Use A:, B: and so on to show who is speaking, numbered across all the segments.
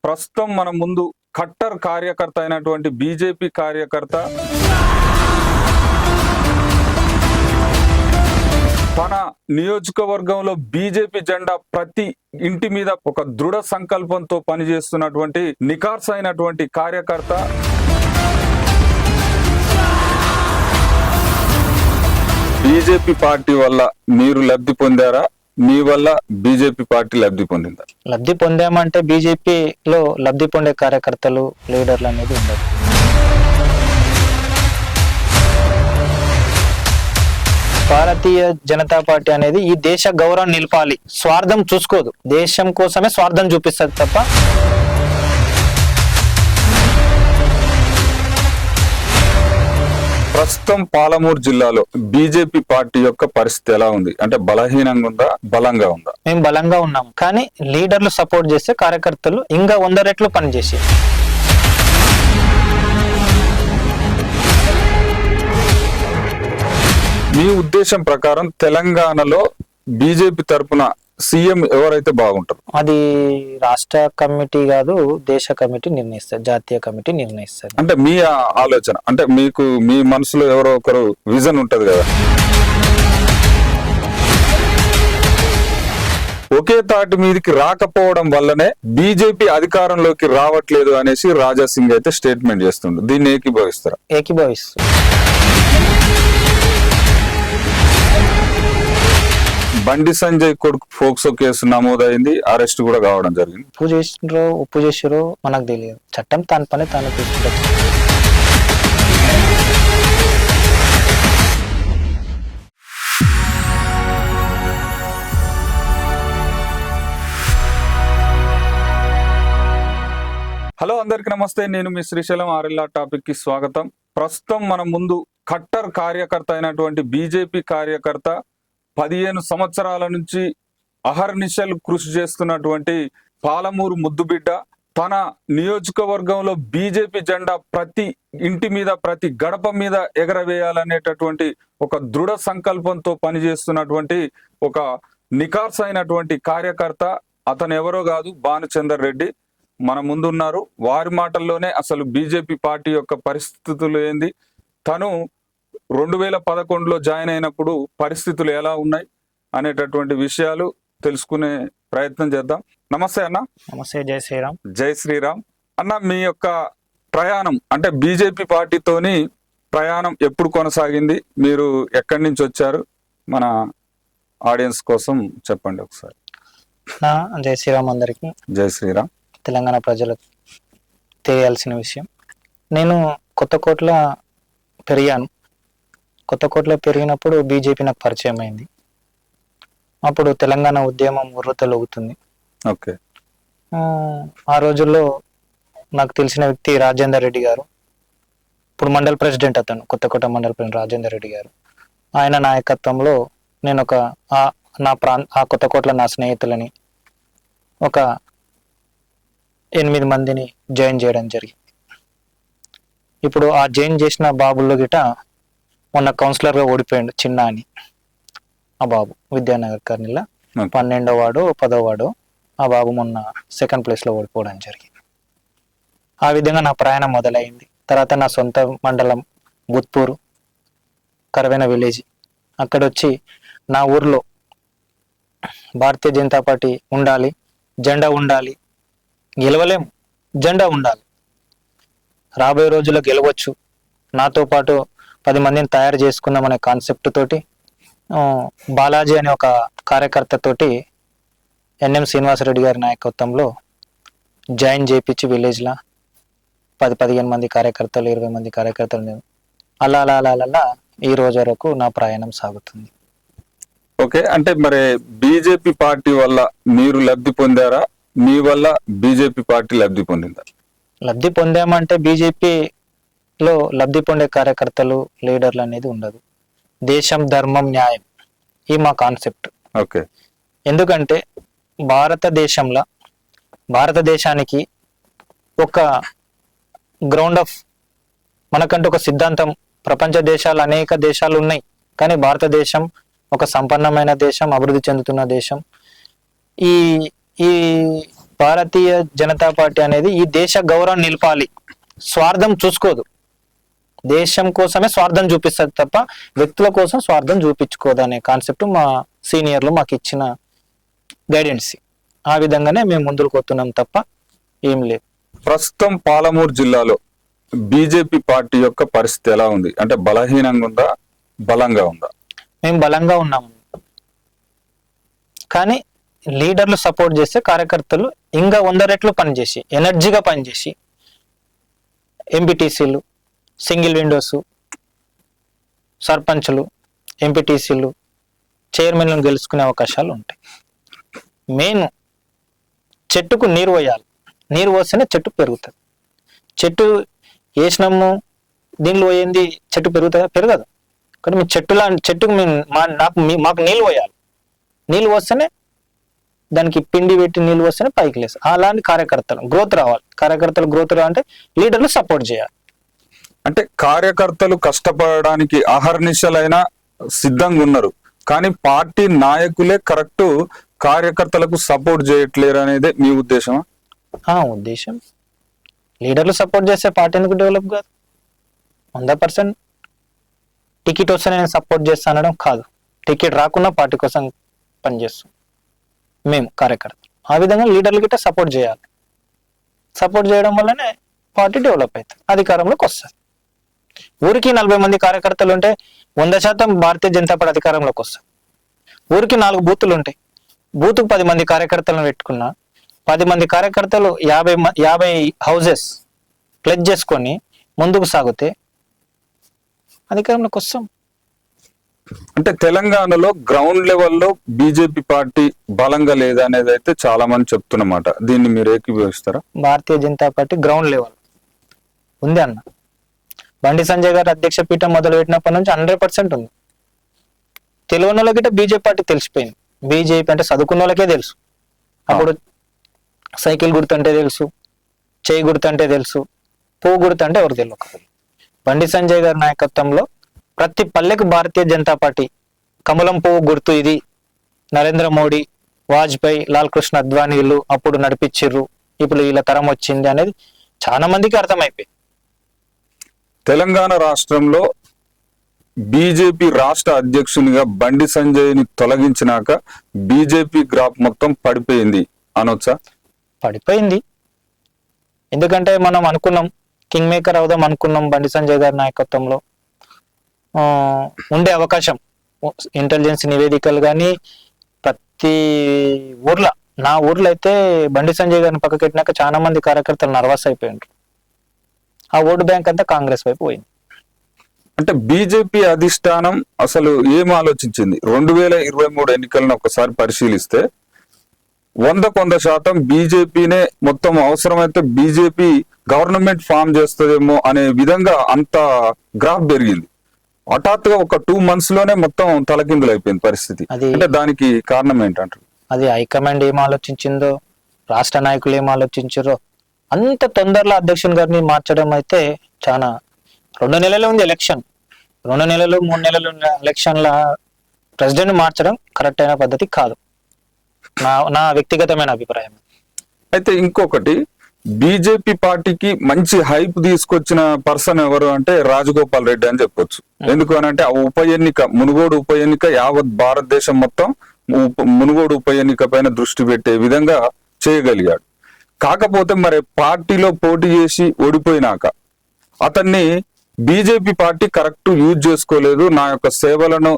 A: ప్రస్తుతం మన ముందు ఖట్టర్ కార్యకర్త అయినటువంటి బీజేపీ కార్యకర్త తన నియోజకవర్గంలో బీజేపీ జెండా ప్రతి ఇంటి మీద ఒక దృఢ సంకల్పంతో పనిచేస్తున్నటువంటి నిఖార్స్ అయినటువంటి కార్యకర్త. బీజేపీ పార్టీ వల్ల మీరు లబ్ధి పొందారా? మీ వల్ల బీజేపీ పార్టీ లబ్ధి పొందిందా?
B: లబ్ధి పొందామంటే బీజేపీలో లబ్ధి పొందే కార్యకర్తలు, లీడర్లు అనేది ఉండదు. భారతీయ జనతా పార్టీ అనేది ఈ దేశ గౌరవం నిలపాలి, స్వార్థం చూసుకోదు, దేశం కోసమే స్వార్థం చూపిస్తుంది తప్ప.
A: ప్రస్తుతం పాలమూరు జిల్లాలో బీజేపీ పార్టీ యొక్క పరిస్థితి ఎలా ఉంది? అంటే బలహీనంగా ఉందా, బలంగా ఉందా?
B: మేము బలంగా ఉన్నాం, కానీ లీడర్లు సపోర్ట్ చేస్తే కార్యకర్తలు ఇంకా 100 రెట్లు పనిచేసి.
A: మీ ఉద్దేశం ప్రకారం తెలంగాణలో బీజేపీ తరపున సీఎం ఎవరైతే బాగుంటారు?
B: అది రాష్ట్ర కమిటీ కాదు, దేశ కమిటీ నిర్ణయిస్తారు, జాతీయ కమిటీ నిర్ణయిస్తారు.
A: అంటే మీ ఆలోచన, అంటే మీకు మీ మనసులో ఎవరో ఒకరు విజన్ ఉంటది కదా. ఒకే తాటి మీదకి రాకపోవడం వల్లనే బీజేపీ అధికారంలోకి రావట్లేదు అనేసి రాజా సింగ్ అయితే స్టేట్మెంట్ చేస్తుండ్రు. దీన్ని ఏకీభవిస్తారా?
B: ఏకీభవిస్తారు.
A: బండి సంజయ్ కొడుకు ఫోక్సో కేసు నమోదైంది, అరెస్ట్ కూడా కావడం జరిగింది.
B: ఉప్పు చేసిరో మనకు తెలియదు, చట్టం తన పని తాను తీసుకుంటుంది.
A: హలో, అందరికి నమస్తే. నేను మీ శ్రీశైలం ఆర్ఎల్ఆర్ టాపిక్ కి స్వాగతం. ప్రస్తుతం మన ముందు ఖట్టర్ కార్యకర్త అయినటువంటి బీజేపీ కార్యకర్త, 15 సంవత్సరాల నుంచి అహర్నిశలు కృషి చేస్తున్నటువంటి పాలమూరు ముద్దుబిడ్డ, తన నియోజకవర్గంలో బీజేపీ జెండా ప్రతి ఇంటి మీద, ప్రతి గడప మీద ఎగరవేయాలనేటటువంటి ఒక దృఢ సంకల్పంతో పనిచేస్తున్నటువంటి ఒక నిఖార్స్ అయినటువంటి కార్యకర్త. అతను ఎవరో కాదు, భానుచందర్ రెడ్డి మన ముందున్నారు. వారి మాటల్లోనే అసలు బీజేపీ పార్టీ యొక్క పరిస్థితులు ఏంది, తను 2011లో జాయిన్ అయినప్పుడు పరిస్థితులు ఎలా ఉన్నాయి అనేటటువంటి విషయాలు తెలుసుకునే ప్రయత్నం చేద్దాం. నమస్తే అన్న.
B: నమస్తే. జై శ్రీరామ్.
A: జై శ్రీరామ్. అన్న, మీ యొక్క ప్రయాణం అంటే బీజేపీ పార్టీతోని ప్రయాణం ఎప్పుడు కొనసాగింది? మీరు ఎక్కడి నుంచి వచ్చారు? మన ఆడియన్స్ కోసం చెప్పండి ఒకసారి.
B: జై శ్రీరామ్ అందరికి.
A: జై శ్రీరామ్.
B: తెలంగాణ ప్రజలకు తెలియాల్సిన విషయం, నేను కొత్తకోట్ల పెరిగాను. కొత్తకోటలో పెరిగినప్పుడు బీజేపీ నాకు పరిచయం అయింది. అప్పుడు తెలంగాణ ఉద్యమం ఉర్రూతలూగుతుంది.
A: ఓకే.
B: ఆ రోజుల్లో నాకు తెలిసిన వ్యక్తి రాజేందర్ రెడ్డి గారు, ఇప్పుడు మండల్ ప్రెసిడెంట్, అతను కొత్తకోట మండల్ ప్రెసిడెంట్ రాజేందర్ రెడ్డి గారు. ఆయన నాయకత్వంలో నేను ఆ కొత్తకోటలో నా స్నేహితులని ఒక 8 మందిని జాయిన్ చేయడం జరిగింది. ఇప్పుడు ఆ జాయిన్ చేసిన బాబుల్లో గిట మొన్న కౌన్సిలర్గా ఓడిపోయాడు చిన్న అని. ఆ బాబు విద్యానగర్ కర్నీలో 12వ వార్డు 10వ వార్డు, ఆ బాబు మొన్న 2nd ప్లేస్లో ఓడిపోవడం జరిగింది. ఆ విధంగా నా ప్రయాణం మొదలైంది. తర్వాత నా సొంత మండలం బుత్పూర్ కరవేన విలేజ్, అక్కడొచ్చి నా ఊర్లో భారతీయ జనతా పార్టీ ఉండాలి, జెండా ఉండాలి, గెలవలేము, జెండా ఉండాలి, రాబోయే రోజుల్లో గెలవచ్చు, నాతో పాటు 10 మందిని తయారు చేసుకుందాం అనే కాన్సెప్ట్ తోటి బాలాజీ అనే ఒక కార్యకర్త తోటి ఎన్ఎం శ్రీనివాసరెడ్డి గారి నాయకత్వంలో జాయిన్ చేయించి విలేజ్లో 10-15 మంది కార్యకర్తలు, 20 మంది కార్యకర్తలు, అలా అలా అలా అలా ఈ రోజు వరకు నా ప్రయాణం సాగుతుంది.
A: ఓకే. అంటే మరి బీజేపీ పార్టీ వల్ల మీరు లబ్ధి పొందారా? మీ వల్ల బీజేపీ పార్టీ లబ్ధి పొందిందా?
B: లబ్ధి పొందామంటే బీజేపీలో లబ్ధి పొందే కార్యకర్తలు, లీడర్లు అనేది ఉండదు. దేశం, ధర్మం, న్యాయం, ఈ మా కాన్సెప్ట్.
A: ఓకే.
B: ఎందుకంటే భారతదేశానికి ఒక గ్రౌండ్ ఆఫ్, మనకంటూ ఒక సిద్ధాంతం, ప్రపంచ దేశాలు అనేక దేశాలు ఉన్నాయి, కానీ భారతదేశం ఒక సంపన్నమైన దేశం, అభివృద్ధి చెందుతున్న దేశం. ఈ భారతీయ జనతా పార్టీ అనేది ఈ దేశ గౌరవం నిలపాలి, స్వార్థం చూసుకోదు, దేశం కోసమే స్వార్థం చూపిస్తుంది తప్ప వ్యక్తుల కోసం స్వార్థం చూపించుకోదు అనే కాన్సెప్ట్ మా సీనియర్లు మాకు ఇచ్చిన గైడెన్స్. ఆ విధంగానే మేము ముందుకు పోతున్నాం తప్ప ఏం లేదు.
A: ప్రస్తుతం పాలమూరు జిల్లాలో బీజేపీ పార్టీ యొక్క పరిస్థితి ఎలా ఉంది? అంటే బలహీనంగా ఉందా, బలంగా ఉందా?
B: మేము బలంగా ఉన్నాము, కానీ లీడర్లు సపోర్ట్ చేస్తే కార్యకర్తలు ఇంకా 100 రెట్లు పనిచేసి ఎనర్జీగా పనిచేసి ఎంపీటీసీలు, సింగిల్ విండోస్, సర్పంచ్లు, ఎంపీటీసీలు, చైర్మన్లను గెలుచుకునే అవకాశాలు ఉంటాయి. మెయిన్ చెట్టుకు నీరు పోయాలి, నీరు పోస్తేనే చెట్టు పెరుగుతుంది. చెట్టు వేసినాము దీనిలో పోయింది చెట్టు పెరుగుతుందా? పెరగదు. కానీ మీ చెట్టుకు మాకు నీళ్ళు పోయాలి, నీళ్ళు పోస్తేనే దానికి పిండి పెట్టి నీళ్ళు వస్తేనే పైకి లేదు. అలాంటి కార్యకర్తలు గ్రోత్ రావాలి, కార్యకర్తలు గ్రోత్ రావాలంటే లీడర్లు సపోర్ట్ చేయాలి.
A: అంటే కార్యకర్తలు కష్టపడడానికి అహర్నిశలైనా సిద్ధంగా ఉన్నారు, కానీ పార్టీ నాయకులే కరెక్ట్ కార్యకర్తలకు సపోర్ట్ చేయట్లేరు అనేది మీ ఉద్దేశమా?
B: ఉద్దేశం లీడర్లు సపోర్ట్ చేస్తే పార్టీ ఎందుకు డెవలప్ కాదు? 100% టికెట్ వస్తే నేను సపోర్ట్ చేస్తా అనడం కాదు, టికెట్ రాకున్నా పార్టీ కోసం పనిచేస్తాం మేము కార్యకర్తలు. ఆ విధంగా లీడర్లు గిట్ట సపోర్ట్ చేయాలి. సపోర్ట్ చేయడం వల్లనే పార్టీ డెవలప్ అవుతుంది, అధికారంలోకి వస్తుంది. ఊరికి 40 మంది కార్యకర్తలు ఉంటే 100% భారతీయ జనతా పార్టీ అధికారంలోకి వస్తుంది. ఊరికి 4 బూతులు ఉంటాయి, బూత్కు 10 మంది కార్యకర్తలను పెట్టుకున్నా 10 మంది కార్యకర్తలు 50 హౌజెస్ ప్లెజ్ చేసుకొని ముందుకు సాగితే అధికారంలోకి వస్తాం.
A: అంటే తెలంగాణలో గ్రౌండ్ లెవెల్లో బీజేపీ పార్టీ బలంగా లేదనేది అయితే చాలా మంది చెప్తున్నమాట. దీన్ని మీరు ఏకీభవిస్తారా?
B: Bharatiya Janata party ground level ఉంది అన్న. బండి సంజయ్ గారు అధ్యక్ష పీఠం మొదలు పెట్టినప్పటి నుంచి 100% ఉంది. తెలియని వాళ్ళకి బీజేపీ పార్టీ తెలిసిపోయింది. బీజేపీ అంటే చదువుకున్న వాళ్ళకే తెలుసు. అప్పుడు సైకిల్ గుర్తు అంటే తెలుసు, చేయి గుర్తు అంటే తెలుసు, పువ్వు గుర్తు అంటే ఎవరు తెలియదు. బండి సంజయ్ గారి నాయకత్వంలో ప్రతి పల్లెకు భారతీయ జనతా పార్టీ కమలం పువ్వు గుర్తు ఇది, నరేంద్ర మోడీ, వాజ్పేయి, లాల్ కృష్ణ అద్వానీలు అప్పుడు నడిపించిర్రు, ఇప్పుడు వీళ్ళ తరం వచ్చింది అనేది చాలా మందికి అర్థమైపోయింది.
A: తెలంగాణ రాష్ట్రంలో బీజేపీ రాష్ట్ర అధ్యక్షునిగా బండి సంజయ్ని తొలగించినాక బీజేపీ గ్రాఫ్ మొత్తం పడిపోయింది అనొచ్చా?
B: పడిపోయింది. ఎందుకంటే మనం అనుకున్నాం కింగ్ మేకర్ అవుదాం అనుకున్నాం. బండి సంజయ్ గారి నాయకత్వంలో ఉండే అవకాశం, ఇంటెలిజెన్స్ నివేదికలు కానీ ప్రతి ఊర్లో, నా ఊర్లో అయితే బండి సంజయ్ గారిని పక్కకు పెట్టినాక చాలా మంది కార్యకర్తలు నర్వస్ అయిపోయిండ్రు. ఆ ఓటు బ్యాంక్ అంతా కాంగ్రెస్ వైపు పోయింది.
A: అంటే బీజేపీ అధిష్టానం అసలు ఏం ఆలోచించింది? 2023 ఎన్నికలను ఒకసారి పరిశీలిస్తే 100% బీజేపీనే మొత్తం, అవసరమైతే బీజేపీ గవర్నమెంట్ ఫామ్ చేస్తుందేమో అనే విధంగా అంత గ్రాఫ్ పెరిగింది. హఠాత్తుగా ఒక 2 months లోనే మొత్తం తలకిందులు అయిపోయింది పరిస్థితి. అంటే దానికి కారణం ఏంటంటారు?
B: అది హైకమాండ్ ఏం ఆలోచించిందో, రాష్ట్ర నాయకులు ఏం ఆలోచించారో, అంత తొందరలో అధ్యక్షుని గారిని మార్చడం అయితే చాలా 2 నెలలు ఉంది ఎలక్షన్, 2 నెలలు 3 నెలలు ఎలక్షన్ల ప్రెసిడెంట్ మార్చడం కరెక్ట్ అయిన పద్ధతి కాదు, నా వ్యక్తిగతమైన అభిప్రాయం. అయితే
A: ఇంకొకటి, బీజేపీ పార్టీకి మంచి హైప్ తీసుకొచ్చిన పర్సన్ ఎవరు అంటే రాజగోపాల్ రెడ్డి అని చెప్పొచ్చు. ఎందుకు అని అంటే ఆ మునుగోడు ఉప ఎన్నిక యావత్ భారతదేశం మొత్తం మునుగోడు ఉప ఎన్నిక పైన దృష్టి పెట్టే విధంగా చేయగలిగాడు. కాకపోతే మరి పార్టీలో పోటీ చేసి ఓడిపోయినాక అతన్ని బీజేపీ పార్టీ కరెక్ట్ యూజ్ చేసుకోలేదు, నా యొక్క సేవలను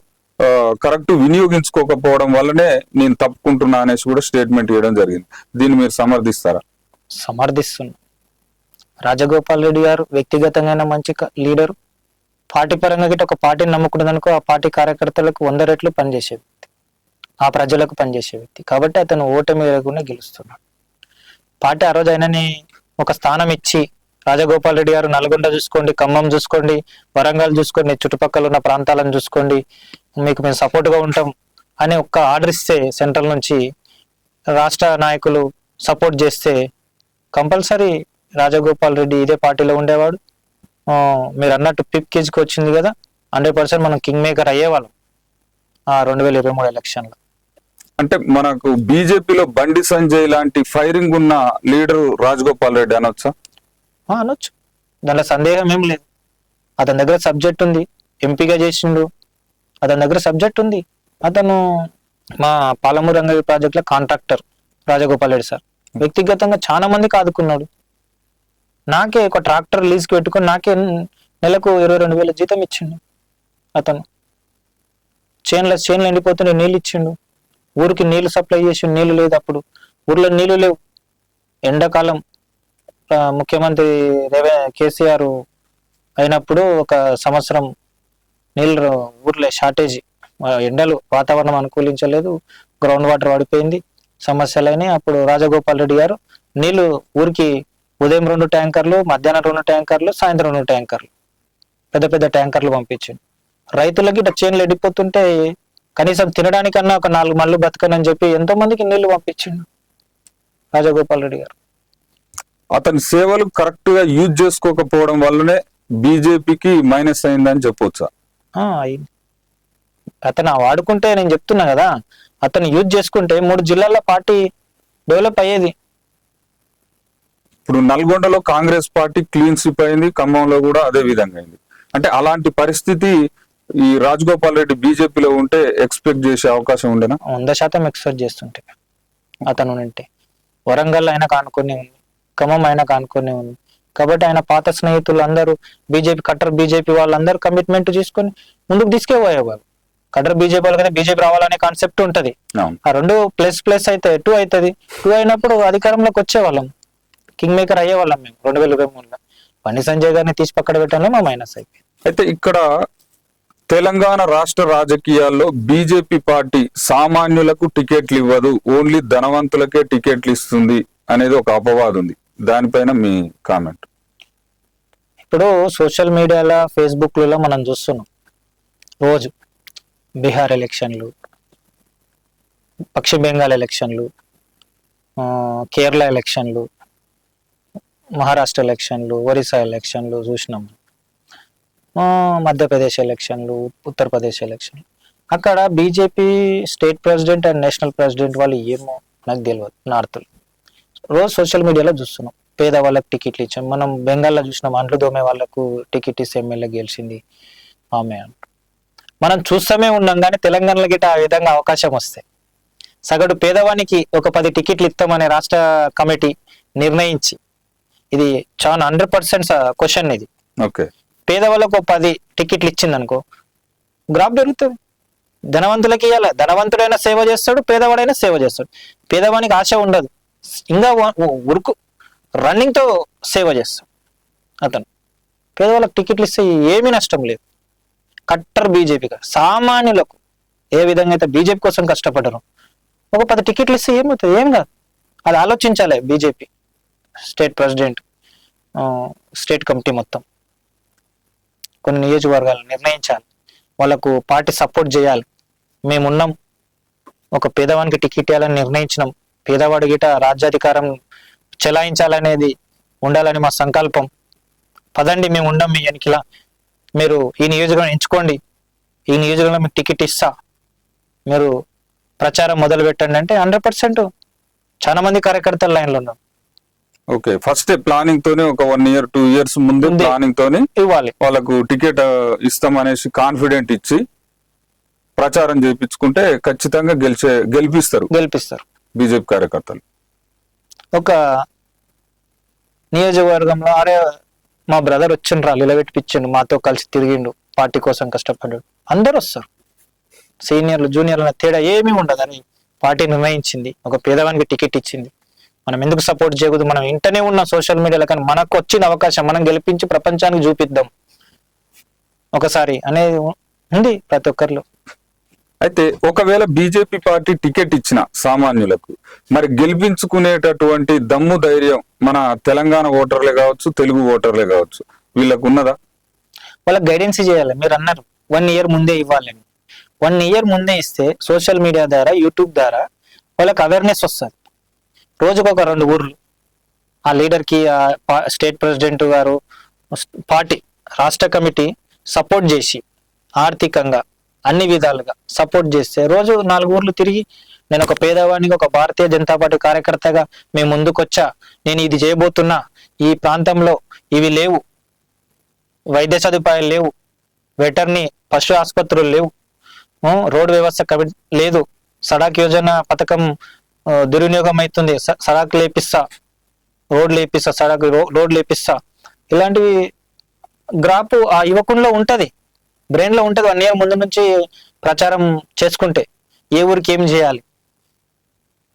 A: కరెక్ట్ వినియోగించుకోకపోవడం వల్లనే నేను తప్పుకుంటున్నా అనేసి కూడా స్టేట్మెంట్ ఇవ్వడం జరిగింది. దీన్ని మీరు సమర్థిస్తారా?
B: సమర్థిస్తున్నా. రాజగోపాల్ రెడ్డి గారు వ్యక్తిగతంగా మంచి లీడరు, పార్టీ పరంగా గిట్ట ఒక పార్టీని నమ్ముకున్నదనుకో ఆ పార్టీ కార్యకర్తలకు 100 రెట్లు పనిచేసే వ్యక్తి, ఆ ప్రజలకు పనిచేసే వ్యక్తి. కాబట్టి అతను ఓటమి లేకుండా గెలుస్తున్నాడు. పార్టీ ఆ రోజు ఆయనని ఒక స్థానం ఇచ్చి, రాజగోపాల్ రెడ్డి గారు నల్గొండ చూసుకోండి, ఖమ్మం చూసుకోండి, వరంగల్ చూసుకోండి, చుట్టుపక్కల ఉన్న ప్రాంతాలను చూసుకోండి, మీకు మేము సపోర్ట్గా ఉంటాం అని ఒక్క ఆర్డర్ ఇస్తే సెంట్రల్ నుంచి రాష్ట్ర నాయకులు సపోర్ట్ చేస్తే కంపల్సరీ రాజగోపాల్ రెడ్డి ఇదే పార్టీలో ఉండేవాడు. మీరు అన్నట్టు పిప్ కేజీకి వచ్చింది కదా, 100% మనం కింగ్ మేకర్ అయ్యేవాళ్ళం ఆ 2023 ఎలక్షన్లో.
A: అంటే మనకు బీజేపీలో బండి సంజయ్ లాంటి ఫైరింగ్ ఉన్న లీడరు రాజగోపాల్ రెడ్డి అనొచ్చా?
B: అనొచ్చు, దాంట్లో సందేహం ఏం లేదు. అతని దగ్గర సబ్జెక్ట్ ఉంది, ఎంపీగా చేసిండు, అతని దగ్గర సబ్జెక్ట్ ఉంది. అతను మా పాలమూరు రంగయ్య ప్రాజెక్ట్ లో కాంట్రాక్టర్ రాజగోపాల్ రెడ్డి సార్. వ్యక్తిగతంగా చాలా మందికి ఆదుకున్నాడు. నాకే ఒక ట్రాక్టర్ లీజ్కి పెట్టుకొని నాకే నెలకు 22,000 జీతం ఇచ్చిండు. అతను చేన్లు ఎండిపోతుండే నీళ్ళు ఇచ్చిండు, ఊరికి నీళ్లు సప్లై చేసి. నీళ్లు లేదు అప్పుడు, ఊర్లో నీళ్లు లేవు. ఎండాకాలం ముఖ్యమంత్రి కేసీఆర్ అయినప్పుడు ఒక సంవత్సరం నీళ్ళు ఊర్లో షార్టేజ్, ఎండలు వాతావరణం అనుకూలించలేదు, గ్రౌండ్ వాటర్ పడిపోయింది, సమస్యలైన. అప్పుడు రాజగోపాల్ రెడ్డి గారు నీళ్లు ఊరికి ఉదయం 2 ట్యాంకర్లు, మధ్యాహ్నం 2 ట్యాంకర్లు, సాయంత్రం 2 ట్యాంకర్లు, పెద్ద పెద్ద ట్యాంకర్లు పంపించింది. రైతులకి ఇట్లా చేనులు ఎండిపోతుంటే కనీసం తినడానికన్నా ఒక 4 మళ్ళు బతకనని చెప్పి ఎంతో మందికి నీళ్లు పంపించిండు రాజగోపాల్ రెడ్డి గారు.
A: అతని సేవలు కరెక్ట్ గా యూజ్ చేసుకోకపోవడం వల్లనే బీజేపీకి మైనస్ అయిందని చెప్పొచ్చా?
B: అయింది. అతను వాడుకుంటే, నేను చెప్తున్నా కదా, అతను యూజ్ చేసుకుంటే 3 జిల్లాల్లో పార్టీ డెవలప్ అయ్యేది.
A: ఇప్పుడు నల్గొండలో కాంగ్రెస్ పార్టీ క్లీన్ స్వీప్ అయింది, ఖమ్మంలో కూడా అదే విధంగా అయింది. అంటే అలాంటి పరిస్థితి ఈ రాజగోపాల్ రెడ్డి బీజేపీలో ఉంటే ఎక్స్పెక్ట్ చేసే అవకాశం ఉండేనా?
B: 100% ఎక్స్పెక్ట్ చేస్తుంటే. అతను ఉంటే వరంగల్ అయినా కానుకొని ఉంది, ఖమ్మం అయినా కానుకొని ఉంది. కాబట్టి ఆయన పాత స్నేహితులు అందరూ కట్టర్ బీజేపీ వాళ్ళందరూ కమిట్మెంట్ తీసుకొని ముందుకు తీసుకెళ్ళిపోయేవాళ్ళు. కట్టర్ బీజేపీ వాళ్ళకైతే బీజేపీ రావాలనే కాన్సెప్ట్ ఉంటది. ఆ 2 ప్లస్ అయితే 2 అవుతుంది. 2 అయినప్పుడు అధికారంలోకి వచ్చేవాళ్ళం, కింగ్ మేకర్ అయ్యేవాళ్ళం మేము 2023లో. బండి సంజయ్ గారిని తీసి పక్కన పెట్టడంలో మా మైనస్ అయిపోయింది.
A: అయితే ఇక్కడ తెలంగాణ రాష్ట్ర రాజకీయాల్లో బీజేపీ పార్టీ సామాన్యులకు టికెట్లు ఇవ్వదు, ఓన్లీ ధనవంతులకే టికెట్లు ఇస్తుంది అనేది ఒక అపవాదం ఉంది. దానిపైన మీ కామెంట్.
B: ఇప్పుడు సోషల్ మీడియాలో, ఫేస్బుక్లలో మనం చూస్తున్నాం రోజు బీహార్ ఎలక్షన్లు, పశ్చిమ బెంగాల్ ఎలక్షన్లు, కేరళ ఎలక్షన్లు, మహారాష్ట్ర ఎలక్షన్లు, ఒరిస్సా ఎలక్షన్లు చూసినాం, మధ్యప్రదేశ్ ఎలక్షన్లు, ఉత్తరప్రదేశ్ ఎలక్షన్లు. అక్కడ BJP state president and national president వాళ్ళు ఏమో నాకు తెలియదు. నార్త్లో రోజు సోషల్ మీడియాలో చూస్తున్నాం, పేదవాళ్ళకి టికెట్లు ఇచ్చాం. మనం బెంగాల్లో చూసినాం, అంట్లు దోమే వాళ్ళకు టికెట్ ఇస్తే ఎమ్మెల్యే గెలిచింది ఆమె అంట. మనం చూస్తూనే ఉన్నాం. కానీ తెలంగాణలో గిట్ట ఆ విధంగా అవకాశం వస్తే సగటు పేదవానికి ఒక 10 టికెట్లు ఇస్తామనే రాష్ట్ర కమిటీ నిర్ణయించి, ఇది చాలా 100% క్వశ్చన్ ఇది.
A: ఓకే,
B: పేదవాళ్ళకు 10 టికెట్లు ఇచ్చింది అనుకో, గ్రాఫ్ పెరుగుతుంది. ధనవంతులకి ఇవ్వాలి, ధనవంతుడైనా సేవ చేస్తాడు, పేదవాడైనా సేవ చేస్తాడు. పేదవానికి ఆశ ఉండదు, ఇంకా ఉరుకు రన్నింగ్ తో సేవ చేస్తాడు అతను. పేదవాళ్ళకి టికెట్లు ఇస్తే ఏమీ నష్టం లేదు. కట్టర్ బీజేపీగా సామాన్యులకు ఏ విధంగా అయితే బీజేపీ కోసం కష్టపడరు, ఒక 10 టికెట్లు ఇస్తే ఏమవుతుంది? ఏం కాదు. అది ఆలోచించాలి BJP state president, state committee మొత్తం. కొన్ని నియోజకవర్గాలు నిర్ణయించాలి, వాళ్ళకు పార్టీ సపోర్ట్ చేయాలి. మేమున్నాం, ఒక పేదవానికి టికెట్ ఇవ్వాలని నిర్ణయించినాం, పేదవాడి గిట రాజ్యాధికారం చెలాయించాలనేది ఉండాలని మా సంకల్పం. పదండి, మేము ఉండం మీ వెనకిలా, మీరు ఈ నియోజకవర్గం ఎంచుకోండి, ఈ నియోజకవర్గంలో మీకు టికెట్ ఇస్తా, మీరు ప్రచారం మొదలు పెట్టండి అంటే 100% చాలా మంది కార్యకర్తలు లైన్లో ఉన్నారు.
A: ఓకే, ఫస్ట్ ప్లానింగ్ తోనే ఒక 1 year 2 years ముందు ప్లానింగ్ తోని
B: ఇవ్వాలి,
A: వాళ్ళకు టికెట్ ఇస్తాం అనేసి కాన్ఫిడెంట్ ఇచ్చి ప్రచారం చేయించుకుంటే ఖచ్చితంగా గెలిపిస్తారు బీజేపీ కార్యకర్తలు.
B: ఒక నియోజకవర్గంలో అరే మా బ్రదర్ వచ్చిండ్రా, నిలబెట్టిపించిండు, మాతో కలిసి తిరిగిండు, పార్టీ కోసం కష్టపడ్డాడు, అందరు వస్తారు. సీనియర్లు జూనియర్ల తేడా ఏమీ ఉండదని పార్టీ నిర్ణయించింది, ఒక పేదవానికి టికెట్ ఇచ్చింది. మనం ఎందుకు సపోర్ట్ చేయకూడదు? మనం ఇంటనే ఉన్న సోషల్ మీడియాలో, కానీ మనకు వచ్చిన అవకాశం మనం గెలిపించి ప్రపంచానికి చూపిద్దాం ఒకసారి అనేది ఉంది ప్రతి ఒక్కరిలో.
A: అయితే ఒకవేళ బీజేపీ పార్టీ టికెట్ ఇచ్చిన సామాన్యులకు మరి గెలిపించుకునేటటువంటి దమ్ము ధైర్యం మన తెలంగాణ ఓటర్లే కావచ్చు, తెలుగు ఓటర్లే కావచ్చు, వీళ్ళకు ఉన్నదా?
B: వాళ్ళకి గైడెన్స్ చేయాలి. మీరు అన్నారు 1 year ముందే ఇవ్వాలని. 1 year ముందే ఇస్తే సోషల్ మీడియా ద్వారా, యూట్యూబ్ ద్వారా వాళ్ళకి అవేర్నెస్ వస్తుంది. రోజుకు ఒక 2 ఊర్లు ఆ లీడర్కి, స్టేట్ ప్రెసిడెంట్ గారు, పార్టీ రాష్ట్ర కమిటీ సపోర్ట్ చేసి ఆర్థికంగా అన్ని విధాలుగా సపోర్ట్ చేస్తే రోజు 4 ఊర్లు తిరిగి నేను ఒక పేదవాడికి ఒక భారతీయ జనతా పార్టీ కార్యకర్తగా మేము ముందుకొచ్చా, నేను ఇది చేయబోతున్నా, ఈ ప్రాంతంలో ఇవి లేవు, వైద్య సదుపాయాలు లేవు, వెటర్నరీ పశు ఆసుపత్రులు లేవు, రోడ్డు వ్యవస్థ లేదు, సడాక్ యోజన పథకం దుర్వినియోగం అవుతుంది, సడాక్ లేపిస్తా, రోడ్లు లేపిస్తా, రోడ్లు లేపిస్తా, ఇలాంటివి గ్రాఫ్ ఆ యువకుల్లో ఉంటది, బ్రెయిన్ లో ఉంటది. 1 year ముందు నుంచి ప్రచారం చేసుకుంటే ఏ ఊరికి ఏం చేయాలి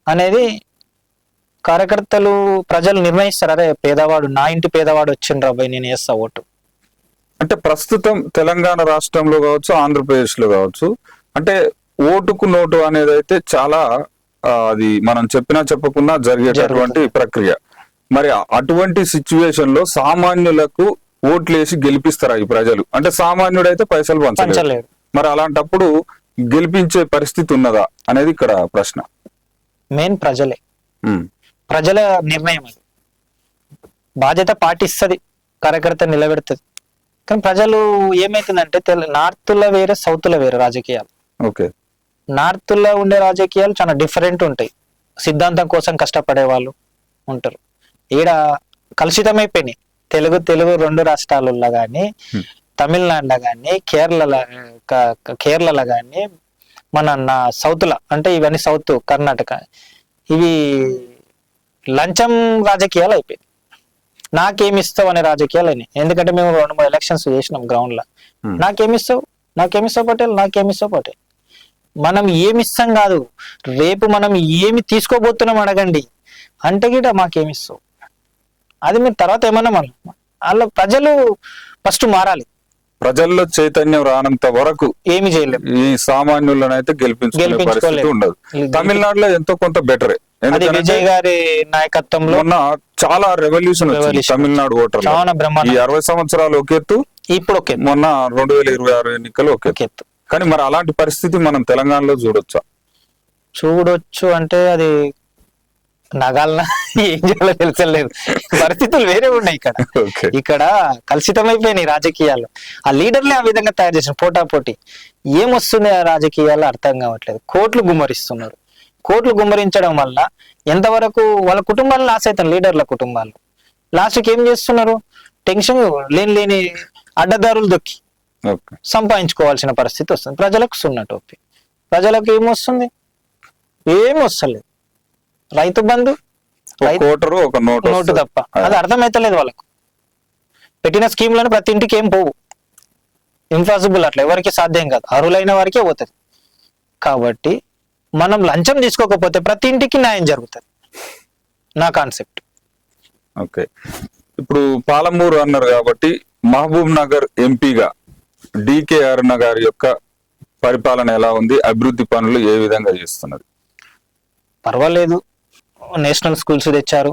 B: అనేది కార్యకర్తలు ప్రజలు నిర్ణయిస్తారు. అరే పేదవాడు, నా ఇంటి పేదవాడు వచ్చిండ్రు అబ్బాయి, నేను వేస్తా ఓటు.
A: అంటే ప్రస్తుతం తెలంగాణ రాష్ట్రంలో కావచ్చు, ఆంధ్రప్రదేశ్ లో కావచ్చు, అంటే ఓటుకు నోటు అనేది అయితే చాలా అది మనం చెప్పినా చెప్పకున్నా జరిగేటటువంటి ప్రక్రియ. మరి అటువంటి సిచ్యువేషన్ లో సామాన్యులకు ఓట్లేసి గెలిపిస్తారా ఈ ప్రజలు? అంటే సామాన్యుడైతే పైసలు పంచలేరు. మరి అలాంటప్పుడు గెలిపించే పరిస్థితి ఉన్నదా అనేది ఇక్కడ ప్రశ్న.
B: మెయిన్ ప్రజలే, ప్రజల నిర్ణయం అది. బాధ్యత పాటిస్తుంది, కార్యకర్త నిలబెడుతుంది. కానీ ప్రజలు ఏమైతుందంటే నార్త్ లో వేరే, సౌత్ లో వేరే రాజకీయాలు.
A: ఓకే,
B: నార్త్ లో ఉండే రాజకీయాలు చాలా డిఫరెంట్ ఉంటాయి. సిద్ధాంతం కోసం కష్టపడే వాళ్ళు ఉంటారు. ఈడ కలుషితమైపోయినాయి. తెలుగు 2 రాష్ట్రాలలో కానీ, తమిళనాడులో కానీ, కేరళలో కానీ, మన సౌత్ లో అంటే ఇవన్నీ సౌత్ కర్ణాటక, ఇవి లంచం రాజకీయాలు అయిపోయాయి. నాకేమిస్తావు అనే రాజకీయాలు అయినాయి. ఎందుకంటే మేము 2-3 ఎలక్షన్స్ చేసినాం గ్రౌండ్ లో. నాకేమిస్తావు పటేల్, నాకేమిస్తావు పటేల్. మనం ఏమిస్తాం కాదు, రేపు మనం ఏమి తీసుకోబోతున్నాం అడగండి అంటే గిట మాకేమిస్తావు, అది మీరు తర్వాత ఏమన్నా మనం వాళ్ళ ప్రజలు ఫస్ట్ మారాలి.
A: ప్రజల్లో చైతన్యం రానంత వరకు
B: ఏమి చేయలేము.
A: ఈ సామాన్యులను అయితే గెలిపించుకునే పరిస్థితి ఉండదు. తమిళనాడులో ఎంతో కొంత బెటరే,
B: విజయ్ గారి నాయకత్వంలో
A: మొన్న చాలా రెవల్యూషన్ వచ్చింది తమిళనాడు ఓటర్. ఈ 60 సంవత్సరాలు ఒక ఎత్తు, ఇప్పుడు ఒక మొన్న 2026 ఎన్నికలు ఒక ఎత్తు. కానీ మరి అలాంటి పరిస్థితి మనం తెలంగాణలో
B: చూడొచ్చు అంటే అది నగాలన ఏం చేయాలో తెలుసలేదు. పరిస్థితులు వేరే ఉన్నాయి ఇక్కడ కలుషితమైపోయినాయి రాజకీయాలు. ఆ లీడర్లే ఆ విధంగా తయారు చేసిన పోటాపోటీ. ఏమొస్తుంది ఆ రాజకీయాలు అర్థం కావట్లేదు. కోట్లు గుమ్మరిస్తున్నారు. కోట్లు గుమ్మరించడం వల్ల ఎంతవరకు వాళ్ళ కుటుంబాలు లాస్ అవుతారు, లీడర్ల కుటుంబాలు. లాస్ట్కి ఏం చేస్తున్నారు, టెన్షన్ లేని అడ్డదారులు దొక్కి సంపాదించుకోవాల్సిన పరిస్థితి వస్తుంది. ప్రజలకు సున్నా టోపీ. ప్రజలకు ఏమొస్తుంది, ఏమి వస్తలేదు. రైతు బంధు, నోటు తప్ప. అది అర్థమైతలేదు వాళ్ళకు. పెట్టిన స్కీమ్లను ప్రతి ఇంటికి ఏం పోవు, ఇంపాసిబుల్, అట్లా ఎవరికి సాధ్యం కాదు, అర్హులైన వారికే పోతుంది. కాబట్టి మనం లంచం తీసుకోకపోతే ప్రతి ఇంటికి న్యాయం జరుగుతుంది, నా కాన్సెప్ట్.
A: ఓకే, ఇప్పుడు పాలమూరు అన్నారు కాబట్టి మహబూబ్ నగర్ ఎంపీగా డికే అరుణ గారి యొక్క పరిపాలన ఎలా ఉంది, అభివృద్ధి పనులు ఏ విధంగా చేస్తున్నది?
B: పర్వాలేదు. నేషనల్ స్కూల్స్ తెచ్చారు,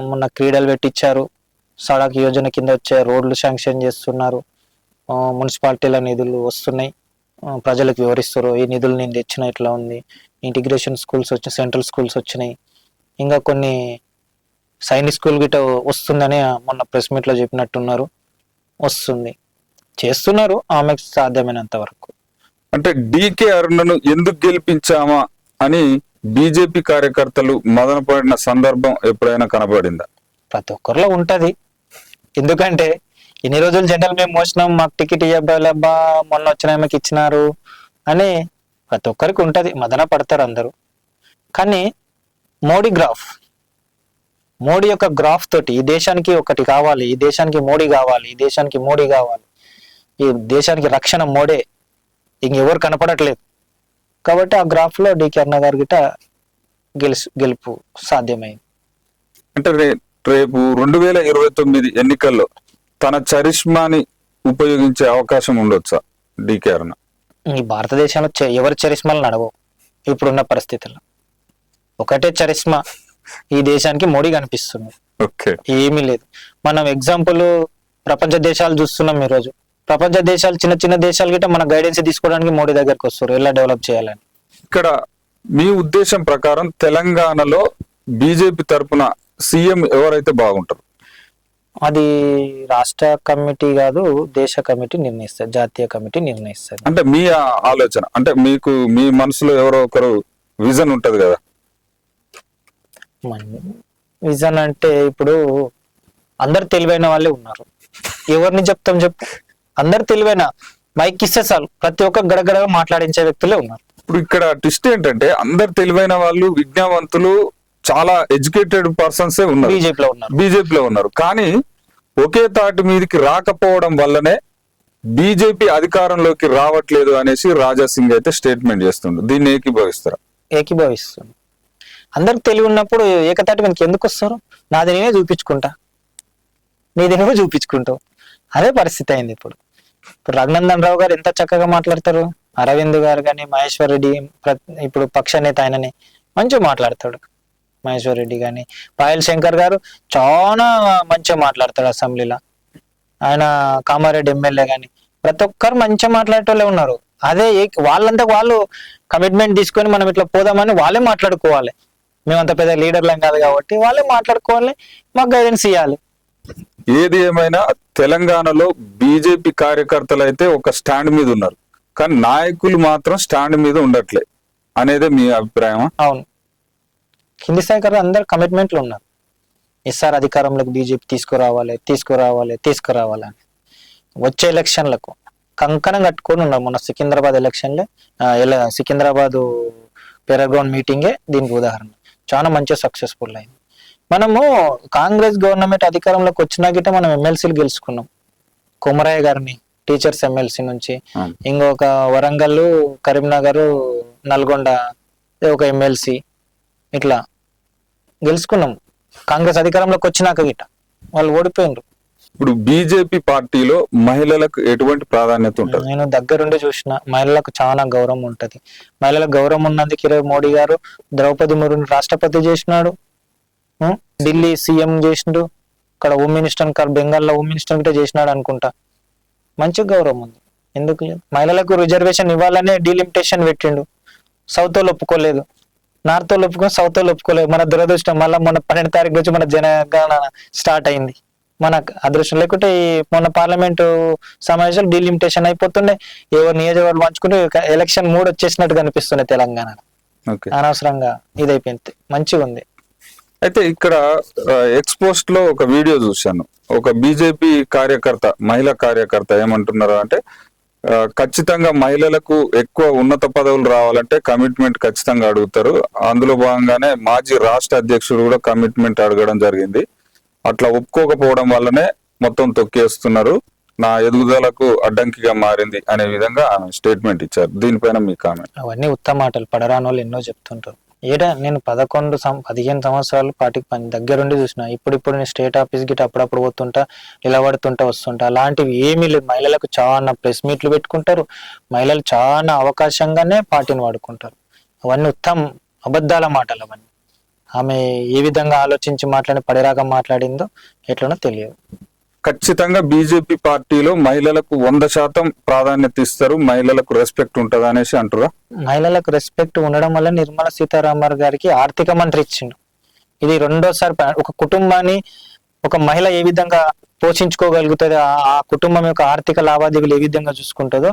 B: మొన్న క్రీడలు పెట్టించారు, సడక్ యోజన కింద వచ్చే రోడ్లు శాంక్షన్ చేస్తున్నారు, మున్సిపాలిటీల నిధులు వస్తున్నాయి, ప్రజలకు వివరిస్తారు ఈ నిధులు నేను తెచ్చిన ఇట్లా ఉంది. ఇంటిగ్రేషన్ స్కూల్స్ వచ్చి సెంట్రల్ స్కూల్స్ వచ్చినాయి, ఇంకా కొన్ని సైనిక్ స్కూల్ గిట్ట వస్తుందని మొన్న ప్రెస్ మీట్ లో చెప్పినట్టున్నారు. వస్తుంది, చేస్తున్నారు ఆమెకు సాధ్యమైనంత వరకు.
A: అంటే డికే అరుణను ఎందుకు గెలిపించామా అని బీజేపీ కార్యకర్తలు మదన పడిన సందర్భం ఎప్పుడైనా కనబడిందా?
B: ప్రతి ఒక్కరిలో ఉంటది. ఎందుకంటే ఇన్ని రోజులు జనరల్ మేము మోసినాం, మాకు టికెట్ ఇవ్వబ్బా, మొన్న వచ్చిన ఆమెకి ఇచ్చినారు అని ప్రతి ఒక్కరికి ఉంటది, మదన పడతారు అందరూ. కానీ మోడీ యొక్క గ్రాఫ్ తోటి ఈ దేశానికి ఒకటి కావాలి, ఈ దేశానికి మోడీ కావాలి, ఈ దేశానికి మోడీ కావాలి, ఈ దేశానికి రక్షణ మోడే, ఇంకెవరు కనపడట్లేదు. కాబట్టి ఆ గ్రాఫ్ లో డికే అరుణ గారి గిట గెలుపు సాధ్యమైంది.
A: అంటే రేపు 2029 ఎన్నికల్లో తన చరిష్మాని ఉపయోగించే అవకాశం ఉండొచ్చా డికే అరుణ?
B: ఈ భారతదేశంలో ఎవరి చరిష్మాలు నడవవు ఇప్పుడున్న పరిస్థితుల్లో. ఒకటే చరిష్మా ఈ దేశానికి మోడీ కనిపిస్తుంది, ఏమీ లేదు. మనం ఎగ్జాంపుల్ ప్రపంచ దేశాలు చూస్తున్నాం. ఈ రోజు ప్రపంచ దేశాలు, చిన్న చిన్న దేశాలు గిట్ట మన గైడెన్స్ తీసుకోవడానికి మోడీ దగ్గరకు వస్తారు ఎలా డెవలప్ చేయాలని.
A: ఇక్కడ మీ ఉద్దేశం ప్రకారం తెలంగాణలో బీజేపీ తరఫున సీఎం ఎవరైతే బాగుంటారు?
B: అది రాష్ట్ర కమిటీ కాదు, దేశ కమిటీ నిర్ణయిస్తారు, జాతీయ కమిటీ నిర్ణయిస్తారు.
A: అంటే మీ ఆలోచన, అంటే మీకు మీ మనసులో ఎవరో ఒకరు విజన్ ఉంటది కదా.
B: విజన్ అంటే ఇప్పుడు అందరు తెలివైన వాళ్ళే ఉన్నారు, ఎవరిని చెప్తాం చెప్పు. అందరు తెలివైన, మైక్ ఇస్తే చాలు ప్రతి ఒక్క గడగడ మాట్లాడించే వ్యక్తులే ఉన్నారు.
A: ఇప్పుడు ఇక్కడ ట్విస్ట్ ఏంటంటే అందరు తెలివైన వాళ్ళు, విజ్ఞావంతులు, చాలా ఎడ్యుకేటెడ్ పర్సన్సే ఉన్నారు, బీజేపీలో ఉన్నారు. కానీ ఒకే తాటి మీదకి రాకపోవడం వల్లనే బీజేపీ అధికారంలోకి రావట్లేదు అనేసి రాజా సింగ్ అయితే స్టేట్మెంట్ చేస్తుండ్రు. దీన్ని
B: ఏకీభవిస్తుంది. అందరికి తెలివి ఉన్నప్పుడు ఏకతాటి మనకి ఎందుకు వస్తారు? నాది నేనే చూపించుకుంటా, నీది నువ్వు చూపించుకుంటావు. అదే పరిస్థితి అయింది ఇప్పుడు. రఘునందన్ రావు గారు ఎంత చక్కగా మాట్లాడతారు, అరవింద్ గారు కానీ, మహేశ్వర్ రెడ్డి ఇప్పుడు పక్ష నేత ఆయనని మంచిగా మాట్లాడతాడు. మహేశ్వర్ రెడ్డి కానీ, పాయల్ శంకర్ గారు చాలా మంచిగా మాట్లాడతాడు అసెంబ్లీలో. ఆయన కామారెడ్డి ఎమ్మెల్యే కానీ ప్రతి ఒక్కరు మంచిగా మాట్లాడేటోళ్ళే ఉన్నారు. అదే వాళ్ళంతా వాళ్ళు కమిట్మెంట్ తీసుకొని మనం ఇట్లా పోదామని వాళ్ళే మాట్లాడుకోవాలి. మేమంత పెద్ద లీడర్లం కాదు కాబట్టి వాళ్ళే మాట్లాడుకోవాలి, మాకు గైడెన్స్ ఇవ్వాలి.
A: ఏది ఏమైనా తెలంగాణలో బీజేపీ కార్యకర్తలు అయితే ఒక స్టాండ్ మీద ఉన్నారు, కానీ నాయకులు మాత్రం స్టాండ్ మీద ఉండట్లే అనేదే మీ అభిప్రాయం?
B: అవును, కింది స్థాయి అందరు కమిట్మెంట్లు ఉన్నారు. ఎస్ఆర్ అధికారంలోకి బీజేపీ తీసుకురావాలి అని వచ్చే ఎలక్షన్లకు కంకణం కట్టుకొని ఉన్నారు. మొన్న సికింద్రాబాద్ ఎలక్షన్లే, సికింద్రాబాద్ పెరగ్రౌండ్ మీటింగే దీనికి ఉదాహరణ. చాలా మంచిగా సక్సెస్ఫుల్ అయింది. మనము కాంగ్రెస్ గవర్నమెంట్ అధికారంలోకి వచ్చినా గిట్ట మనం ఎమ్మెల్సీలు గెలుచుకున్నాం. కొమరయ్య గారిని టీచర్స్ ఎమ్మెల్సీ నుంచి, ఇంకొక వరంగల్, కరీంనగర్, నల్గొండ ఒక ఎమ్మెల్సీ, ఇట్లా గెలుచుకున్నాం. కాంగ్రెస్ అధికారంలోకి వచ్చినాక గిట్ట వాళ్ళు ఓడిపోయినరు.
A: ఇప్పుడు బీజేపీ పార్టీలో మహిళలకు ఎటువంటి ప్రాధాన్యత ఉంటుంది?
B: నేను దగ్గరుండి చూసిన, మహిళలకు చాలా గౌరవం ఉంటది. మహిళలకు గౌరవం ఉన్నందుకు ఈరోజు మోడీ గారు ద్రౌపది ముర్ముని రాష్ట్రపతి చేసినాడు, ఢిల్లీ సీఎం చేసిండు, ఇక్కడ హోమ్ మినిస్టర్, బెంగాల్లో హోమ్ మినిస్టర్ గిట్ట చేసినాడు అనుకుంటా. మంచి గౌరవం ఉంది. ఎందుకు లేదు? మహిళలకు రిజర్వేషన్ ఇవ్వాలనే డీలిమిటేషన్ పెట్టిండు. సౌత్ వాళ్ళు ఒప్పుకోలేదు, నార్త్ వాళ్ళు ఒప్పుకొని సౌత్ వాళ్ళు ఒప్పుకోలేదు. మన దురదృష్టం, మళ్ళీ మొన్న 12 తారీఖు నుంచి మన జనగణన స్టార్ట్ అయింది. మన అదృష్టం లేకుంటే ఈ మొన్న పార్లమెంటు సమావేశాలు డీలిమిటేషన్ అయిపోతుండే, ఎవరు నియోజకవర్గాలు పంచుకుంటే ఎలక్షన్ 3 వచ్చేసినట్టు కనిపిస్తున్నాయి తెలంగాణ. అనవసరంగా ఇదైపోయింది. మంచిగా ఉంది.
A: అయితే ఇక్కడ ఎక్స్పోస్ట్ లో ఒక వీడియో చూశాను. ఒక బీజేపీ కార్యకర్త, మహిళా కార్యకర్త ఏమంటున్నారు అంటే, ఖచ్చితంగా మహిళలకు ఎక్కువ ఉన్నత పదవులు రావాలంటే కమిట్మెంట్ ఖచ్చితంగా అడుగుతారు. అందులో భాగంగానే మాజీ రాష్ట్ర అధ్యక్షుడు కూడా కమిట్మెంట్ అడగడం జరిగింది. అట్లా ఒప్పుకోకపోవడం వల్లనే మొత్తం తొక్కేస్తున్నారు, నా ఎదుగుదలకు అడ్డంకిగా మారింది అనే విధంగా ఆమె స్టేట్మెంట్ ఇచ్చారు. దీనిపైన మీ కామెంట్?
B: అవన్నీ ఉత్తమ మాటలు, పడరాని వాళ్ళు ఎన్నో చెప్తుంటారు. నేను 15 సంవత్సరాలు పార్టీకి దగ్గరుండి చూసిన. ఇప్పుడు నేను స్టేట్ ఆఫీస్ గిట్ట అప్పుడప్పుడు పోతుంటా, నిలబడుతుంటా, వస్తుంటా. అలాంటివి ఏమీ లేదు. మహిళలకు చాలా ప్రెస్ మీట్లు పెట్టుకుంటారు, మహిళలు చాలా అవకాశంగానే పార్టీని వాడుకుంటారు. అవన్నీ అబద్ధాల మాటలు అవన్నీ. ఆమె ఏ విధంగా ఆలోచించి పడిరాగా మాట్లాడిందో ఎట్లనో తెలియదు.
A: ఖచ్చితంగా బీజేపీ పార్టీలో మహిళలకు 100% ప్రాధాన్యత ఇస్తారు, మహిళలకు రెస్పెక్ట్ ఉంటది అనేసి అంటారా?
B: మహిళలకు రెస్పెక్ట్ ఉండడం వల్ల నిర్మలా సీతారామన్ గారికి ఆర్థిక మంత్రి ఇచ్చిండు. ఇది 2వ సారి. ఒక కుటుంబాన్ని ఒక మహిళ ఏ విధంగా పోషించుకోగలుగుతుంది, ఆ కుటుంబం యొక్క ఆర్థిక లావాదేవీలు ఏ విధంగా చూసుకుంటుందో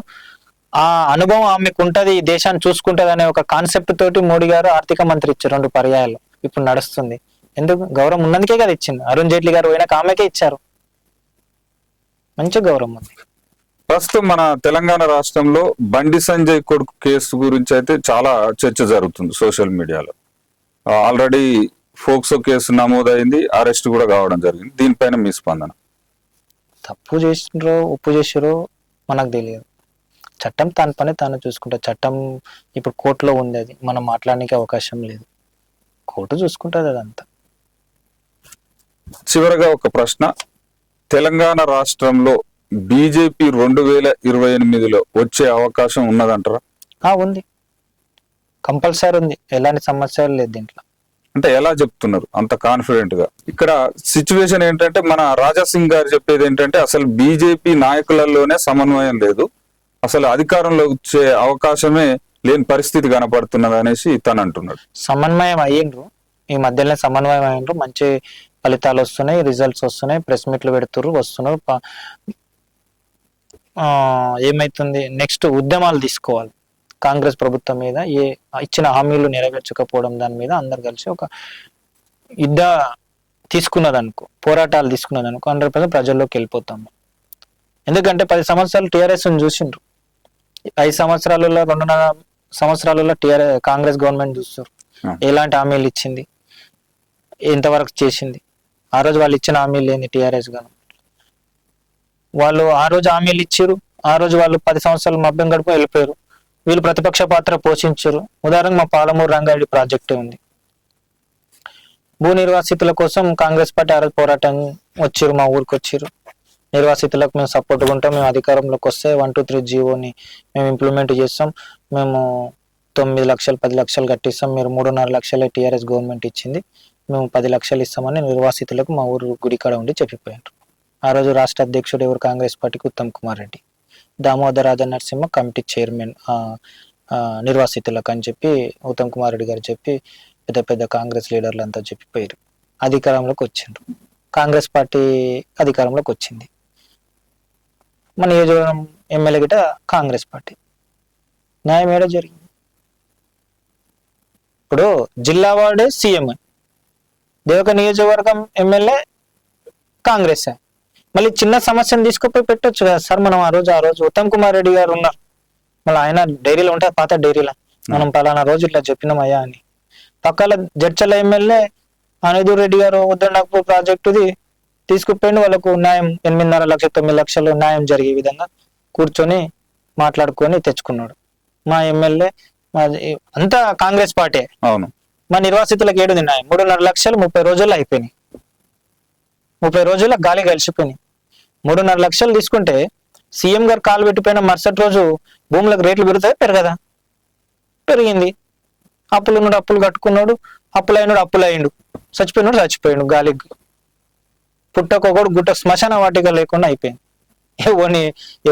B: ఆ అనుభవం ఆమెకు ఉంటది, ఈ దేశాన్ని చూసుకుంటది అనే ఒక కాన్సెప్ట్ తోటి మోడీ గారు ఆర్థిక మంత్రి ఇచ్చారు 2 పర్యాయాలు. ఇప్పుడు నడుస్తుంది. ఎందుకు? గౌరవం ఉన్నందుకే కదా ఇచ్చింది. అరుణ్ జైట్లీ గారు పోయినాక ఆమెకే ఇచ్చారు. మంచి గౌరవం ఉంది.
A: ప్రస్తుతం మన తెలంగాణ రాష్ట్రంలో బండి సంజయ్ కొడుకు కేసు గురించి అయితే చాలా చర్చ జరుగుతుంది సోషల్ మీడియాలో. ఆల్రెడీ ఫోక్సో కేసు నమోదైంది, అరెస్ట్ కూడా కావడం జరిగింది. దీనిపైన మీ స్పందన?
B: తప్పు చేసిండ్రో ఉప్పు చేసిరో మనకు తెలియదు. చట్టం తన పని తాను చూసుకుంటా. చట్టం ఇప్పుడు కోర్టులో ఉంది, అది మనం మాట్లాడడానికి అవకాశం లేదు. కోర్టు చూసుకుంటుంది అదంతా.
A: చివరగా ఒక ప్రశ్న, తెలంగాణ రాష్ట్రంలో బీజేపీ 2028లో వచ్చే అవకాశం ఉన్నదంటారా?
B: ఉంది, కంపల్సరీ ఉంది. ఎలాంటి సమస్యలు లేదు దీంట్లో.
A: అంటే ఎలా చెప్తున్నారు అంత కాన్ఫిడెంట్ గా? ఇక్కడ సిచ్యువేషన్ ఏంటంటే, మన రాజా సింగ్ గారు చెప్పేది ఏంటంటే, అసలు బీజేపీ నాయకులలోనే సమన్వయం లేదు, అసలు అధికారంలో వచ్చే అవకాశమే లేని పరిస్థితి కనపడుతున్నది అనేసి తను అంటున్నాడు.
B: సమన్వయం అయ్యిండ్రు, ఈ మధ్యలో సమన్వయం అయ్యిండ్రు. మంచి ఫలితాలు వస్తున్నాయి, రిజల్ట్స్ వస్తున్నాయి, ప్రెస్ మీట్లు పెడుతున్నారు, వస్తున్నారు. ఏమైతుంది నెక్స్ట్ ఉద్యమాలు తీసుకోవాలి కాంగ్రెస్ ప్రభుత్వం మీద, ఇచ్చిన హామీలు నెరవేర్చకపోవడం దాని మీద అందరు కలిసి ఒక యుద్ధ తీసుకున్నదనుకో, పోరాటాలు తీసుకున్నదనుకో 100% ప్రజల్లోకి వెళ్ళిపోతాము. ఎందుకంటే 10 సంవత్సరాలు టీఆర్ఎస్ చూసిండ్రు, 5 సంవత్సరాలలో 2.5 సంవత్సరాలలో కాంగ్రెస్ గవర్నమెంట్ చూస్తారు ఎలాంటి హామీలు ఇచ్చింది, ఎంతవరకు చేసింది. ఆ రోజు వాళ్ళు ఇచ్చిన హామీలు ఏంది టీఆర్ఎస్ గవర్నమెంట్, వాళ్ళు ఆ రోజు హామీలు ఇచ్చారు, ఆ రోజు వాళ్ళు 10 సంవత్సరాలు మభ్యం గడుపు వెళ్ళిపోయారు. వీళ్ళు ప్రతిపక్ష పాత్ర పోషించారు. ఉదాహరణకు మా పాలమూరు రంగారెడ్డి ప్రాజెక్టే ఉంది. భూ నిర్వాసితుల కోసం కాంగ్రెస్ పార్టీ ఆ రోజు పోరాటం వచ్చారు, మా ఊరికి వచ్చారు. నిర్వాసితులకు మేము సపోర్ట్గా ఉంటాం, మేము అధికారంలోకి వస్తే 123 జీవోని మేము ఇంప్లిమెంట్ చేస్తాం, మేము 9 లక్షలు 10 లక్షలు కట్టిస్తాం, మీరు 3.5 లక్షలే టీఆర్ఎస్ గవర్నమెంట్ ఇచ్చింది, మేము 10 లక్షలు ఇస్తామని నిర్వాసితులకు మా ఊరు గుడికాడ ఉండి చెప్పిపోయారు. ఆ రోజు రాష్ట్ర అధ్యక్షుడు ఎవరు కాంగ్రెస్ పార్టీకి ఉత్తమ్ కుమార్ రెడ్డి, దామోదర్ రాజ నరసింహ కమిటీ చైర్మన్ నిర్వాసితులకు అని చెప్పి ఉత్తమ్ కుమార్ రెడ్డి గారు చెప్పి పెద్ద పెద్ద కాంగ్రెస్ లీడర్లు అంతా చెప్పిపోయారు. అధికారంలోకి వచ్చిండ్రు, కాంగ్రెస్ పార్టీ అధికారంలోకి వచ్చింది. మన నియోజకవర్గం ఎమ్మెల్యే గిట కాంగ్రెస్ పార్టీ. న్యాయం ఏడా జరిగింది? ఇప్పుడు జిల్లా వార్డే సీఎం, దేవక నియోజకవర్గం ఎమ్మెల్యే కాంగ్రెస్. మళ్ళీ చిన్న సమస్యను తీసుకుపోయి పెట్టొచ్చు కదా సార్. మనం ఆ రోజు ఉత్తమ్ కుమార్ రెడ్డి గారు ఉన్నారు, మళ్ళీ ఆయన డైరీలో ఉంటాయి, పాత డైరీలో మనం పలానా రోజు ఇట్లా చెప్పినామయ్యా అని. పక్కల జడ్చల ఎమ్మెల్యే అనిదూర్ రెడ్డి గారు ఉద్దండపూర్ ప్రాజెక్టుది తీసుకుపోయింది, వాళ్ళకు న్యాయం 8.5 లక్షలు 9 లక్షలు న్యాయం జరిగే విధంగా కూర్చొని మాట్లాడుకొని తెచ్చుకున్నాడు. మా ఎమ్మెల్యే అంతా కాంగ్రెస్ పార్టీ.
A: అవును,
B: మా నిర్వాసితులకు ఏడుంది న్యాయం? 3.5 లక్షలు 30 రోజుల్లో అయిపోయినాయి, 30 రోజుల్లో గాలి కలిసిపోయినాయి. 3.5 లక్షలు తీసుకుంటే సీఎం గారు కాలు పెట్టిపోయిన మరుసటి రోజు భూములకు రేట్లు పెరుగుతాయి పెరగదా? పెరిగింది. అప్పులు ఉన్నాడు అప్పులు కట్టుకున్నాడు, అప్పులైనడు అప్పులయ్యిండు, చచ్చిపోయినాడు చచ్చిపోయాడు, గాలికి పుట్టకొకడు గుట్ట శ్మశాన వాటిక లేకుండా అయిపోయింది.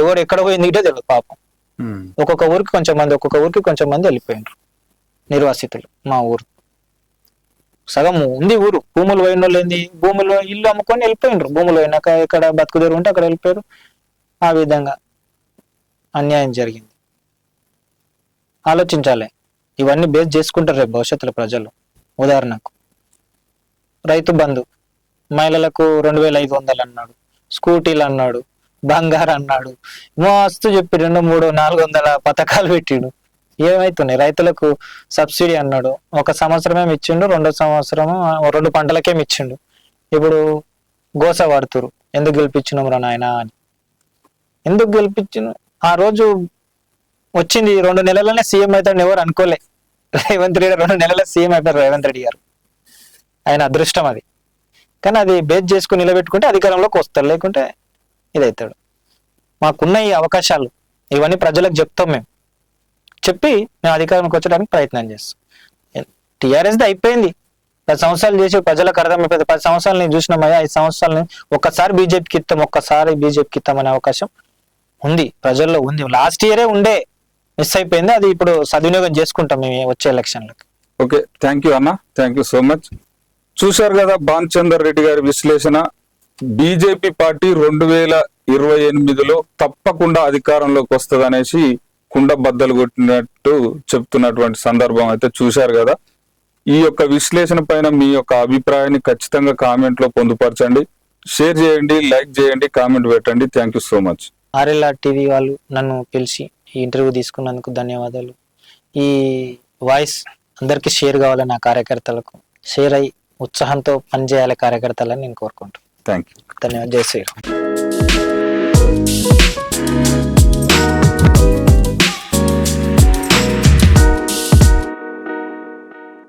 B: ఎవరు ఎక్కడ పోయింది ఇటే తెలియదు పాపం. ఒక్కొక్క ఊరికి కొంచెం మంది వెళ్ళిపోయినారు నిర్వాసితులు. మా ఊరు సగం ఉంది ఊరు, భూములు పోయిన వాళ్ళు ఏంది, భూములు ఇల్లు అమ్ముకొని వెళ్ళిపోయినారు, భూములు పోయినాక ఎక్కడ బతుకుదేరు ఉంటే అక్కడ వెళ్ళిపోయారు. ఆ విధంగా అన్యాయం జరిగింది. ఆలోచించాలి, ఇవన్నీ బేస్ చేసుకుంటారు రేపు భవిష్యత్తులో ప్రజలు. ఉదాహరణకు రైతు బంధు మహిళలకు 2,500 అన్నాడు, స్కూటీలు అన్నాడు, బంగారు అన్నాడు, మస్తు చెప్పి 200, 300, 400 పథకాలు పెట్టిండు. ఏమైతున్నాయి? రైతులకు సబ్సిడీ అన్నాడు, 1 సంవత్సరమేమి ఇచ్చిండు, 2వ సంవత్సరము 2 పంటలకేమి ఇచ్చిండు. ఇప్పుడు గోస పడుతురు, ఎందుకు గెలిపించినాం రా నాయన అని. ఎందుకు గెలిపించిన? ఆ రోజు వచ్చింది 2 నెలలనే సీఎం అవుతాడని ఎవరు అనుకోలే. రేవంత్ రెడ్డి 2 నెలల సీఎం అయిపోయారు రేవంత్ రెడ్డి గారు. ఆయన అదృష్టం అది. కానీ అది బేస్ చేసుకుని నిలబెట్టుకుంటే అధికారంలోకి వస్తారు, లేకుంటే ఇదవుతాడు. మాకున్న ఈ అవకాశాలు ఇవన్నీ ప్రజలకు చెప్తాం, మేము చెప్పి మేము అధికారంలోకి వచ్చడానికి ప్రయత్నం చేస్తాం. టీఆర్ఎస్ది అయిపోయింది, 10 సంవత్సరాలు చేసి ప్రజలకు అర్థమైపోయింది. 10 సంవత్సరాలు నేను చూసినామయ్యా, 5 సంవత్సరాలని ఒక్కసారి బీజేపీకి ఇస్తామనే అవకాశం ఉంది, ప్రజల్లో ఉంది. లాస్ట్ ఇయరే ఉండే, మిస్ అయిపోయింది. అది ఇప్పుడు సద్వినియోగం చేసుకుంటాం మేము వచ్చే ఎలక్షన్లకు.
A: ఓకే, థ్యాంక్ యూ అన్న, థ్యాంక్ యూ సో మచ్. చూశారు కదా భానుచందర్ రెడ్డి గారి విశ్లేషణ. బీజేపీ పార్టీ 2028లో తప్పకుండా అధికారంలోకి వస్తుంది అనేసి కుండ బద్దలు కొట్టినట్టు చెప్తున్నటువంటి సందర్భం అయితే చూశారు కదా. ఈ యొక్క విశ్లేషణ పైన మీ యొక్క అభిప్రాయాన్ని ఖచ్చితంగా కామెంట్ లో పొందుపరచండి, షేర్ చేయండి, లైక్ చేయండి, కామెంట్ పెట్టండి. Thank you so much.
B: RLR TV వాళ్ళు నన్ను పిలిచి ఈ ఇంటర్వ్యూ తీసుకున్నందుకు ధన్యవాదాలు. ఈ వాయిస్ అందరికీ షేర్ కావాలి, నా కార్యకర్తలకు షేర్ అయ్యి ఉత్సాహంతో పనిచేయాలి కార్యకర్తలని నేను కోరుకుంటాను.
A: Thank you.
B: ధన్యవాదాలు. జై శ్రీరామ్.